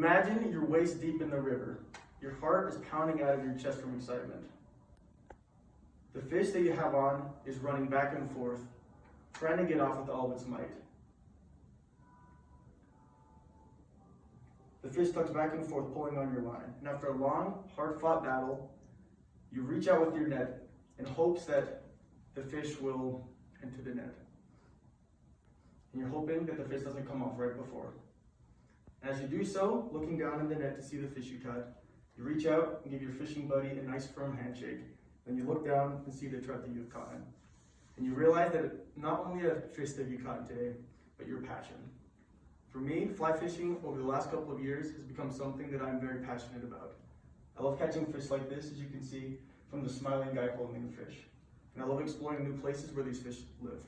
Imagine you're waist deep in the river. Your heart is pounding out of your chest from excitement. The fish that you have on is running back and forth, trying to get off with all of its might. The fish tucks back and forth, pulling on your line. And after a long, hard-fought battle, you reach out with your net in hopes that the fish will enter the net. And you're hoping that the fish doesn't come off right before. And as you do so, looking down in the net to see the fish you caught, you reach out and give your fishing buddy a nice firm handshake. Then you look down and see the trout that you've caught. And you realize that it's not only a fish that you caught today, but your passion. For me, fly fishing over the last couple of years has become something that I'm very passionate about. I love catching fish like this, as you can see from the smiling guy holding the fish. And I love exploring new places where these fish live.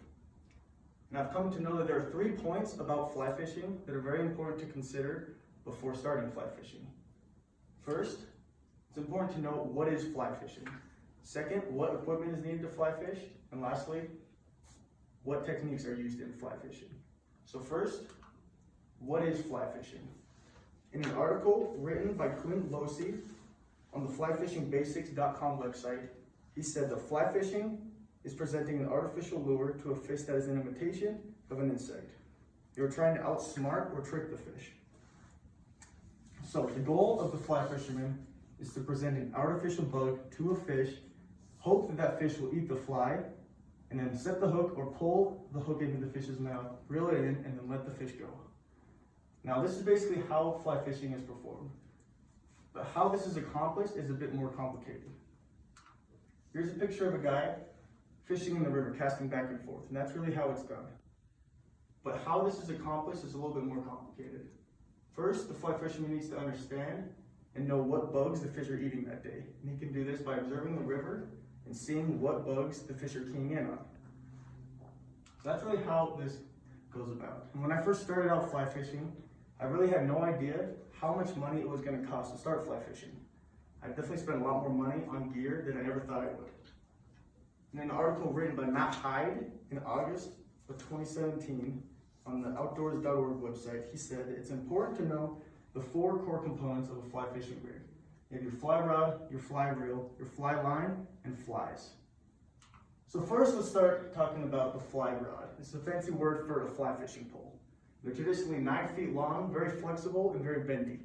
And I've come to know that there are 3 points about fly fishing that are very important to consider before starting fly fishing. First, it's important to know what is fly fishing. Second, what equipment is needed to fly fish. And lastly, what techniques are used in fly fishing. So first, what is fly fishing? In an article written by Clint Losey on the flyfishingbasics.com website, he said that fly fishing is presenting an artificial lure to a fish that is an imitation of an insect. You're trying to outsmart or trick the fish. So the goal of the fly fisherman is to present an artificial bug to a fish, hope that that fish will eat the fly, and then set the hook or pull the hook into the fish's mouth, reel it in, and then let the fish go. Now this is basically how fly fishing is performed. But how this is accomplished is a bit more complicated. Here's a picture of a guy fishing in the river, casting back and forth, and that's really how it's done. But how this is accomplished is a little bit more complicated. First, the fly fisherman needs to understand and know what bugs the fish are eating that day. And he can do this by observing the river and seeing what bugs the fish are keying in on. So that's really how this goes about. And when I first started out fly fishing, I really had no idea how much money it was going to cost to start fly fishing. I definitely spent a lot more money on gear than I ever thought I would. In an article written by Matt Hyde in August of 2017 on the outdoors.org website, he said that it's important to know the 4 core components of a fly fishing rig. You have your fly rod, your fly reel, your fly line, and flies. So first, let's start talking about the fly rod. It's a fancy word for a fly fishing pole. They're traditionally 9 feet long, very flexible, and very bendy.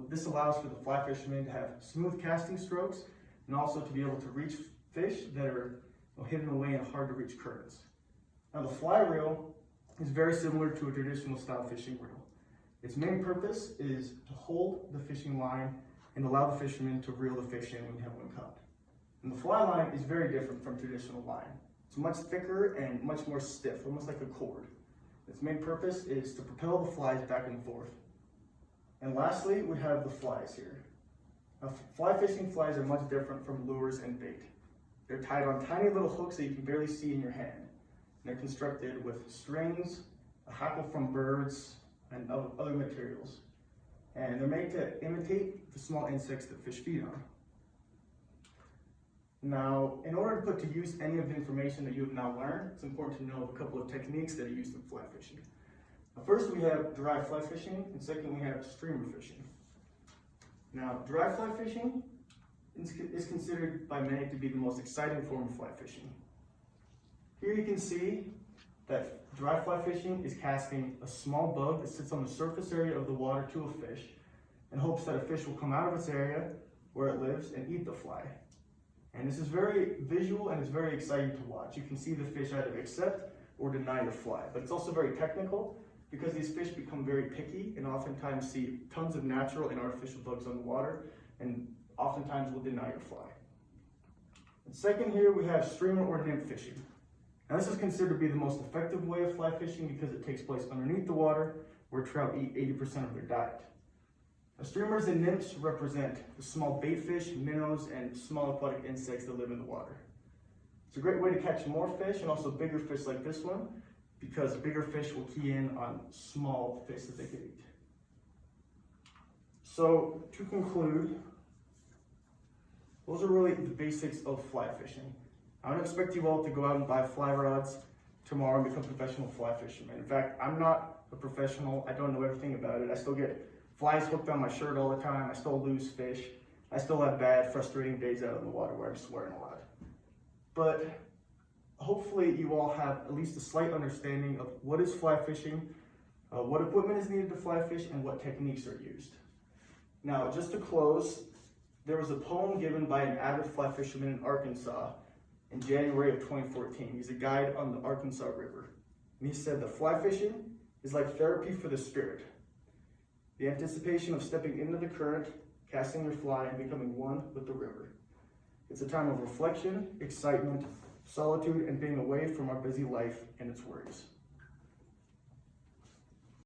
This allows for the fly fisherman to have smooth casting strokes and also to be able to reach fish that are hidden away in hard to reach currents. Now the fly reel is very similar to a traditional style fishing reel. Its main purpose is to hold the fishing line and allow the fisherman to reel the fish in when you have one caught. And the fly line is very different from traditional line. It's much thicker and much more stiff, almost like a cord. Its main purpose is to propel the flies back and forth. And lastly, we have the flies here. Now, fly fishing flies are much different from lures and bait. They're tied on tiny little hooks that you can barely see in your hand. And they're constructed with strings, a hackle from birds, and other materials. And they're made to imitate the small insects that fish feed on. Now, in order to put to use any of the information that you have now learned, it's important to know a couple of techniques that are used in fly fishing. First, we have dry fly fishing, and second, we have streamer fishing. Now, dry fly fishing is considered by many to be the most exciting form of fly fishing. Here you can see that dry fly fishing is casting a small bug that sits on the surface area of the water to a fish in hopes that a fish will come out of its area where it lives and eat the fly. And this is very visual and it's very exciting to watch. You can see the fish either accept or deny the fly, but it's also very technical because these fish become very picky and oftentimes see tons of natural and artificial bugs on the water and oftentimes will deny your fly. And second, here we have streamer or nymph fishing. Now this is considered to be the most effective way of fly fishing because it takes place underneath the water where trout eat 80% of their diet. Now, streamers and nymphs represent the small bait fish, minnows, and small aquatic insects that live in the water. It's a great way to catch more fish and also bigger fish like this one because bigger fish will key in on small fish that they can eat. So to conclude, those are really the basics of fly fishing. I don't expect you all to go out and buy fly rods tomorrow and become professional fly fishermen. In fact, I'm not a professional. I don't know everything about it. I still get flies hooked on my shirt all the time. I still lose fish. I still have bad, frustrating days out in the water where I'm swearing a lot. But hopefully you all have at least a slight understanding of what is fly fishing, what equipment is needed to fly fish, and what techniques are used. Now, just to close, there was a poem given by an avid fly fisherman in Arkansas in January of 2014. He's a guide on the Arkansas River. And he said that fly fishing is like therapy for the spirit. The anticipation of stepping into the current, casting your fly, and becoming one with the river. It's a time of reflection, excitement, solitude, and being away from our busy life and its worries.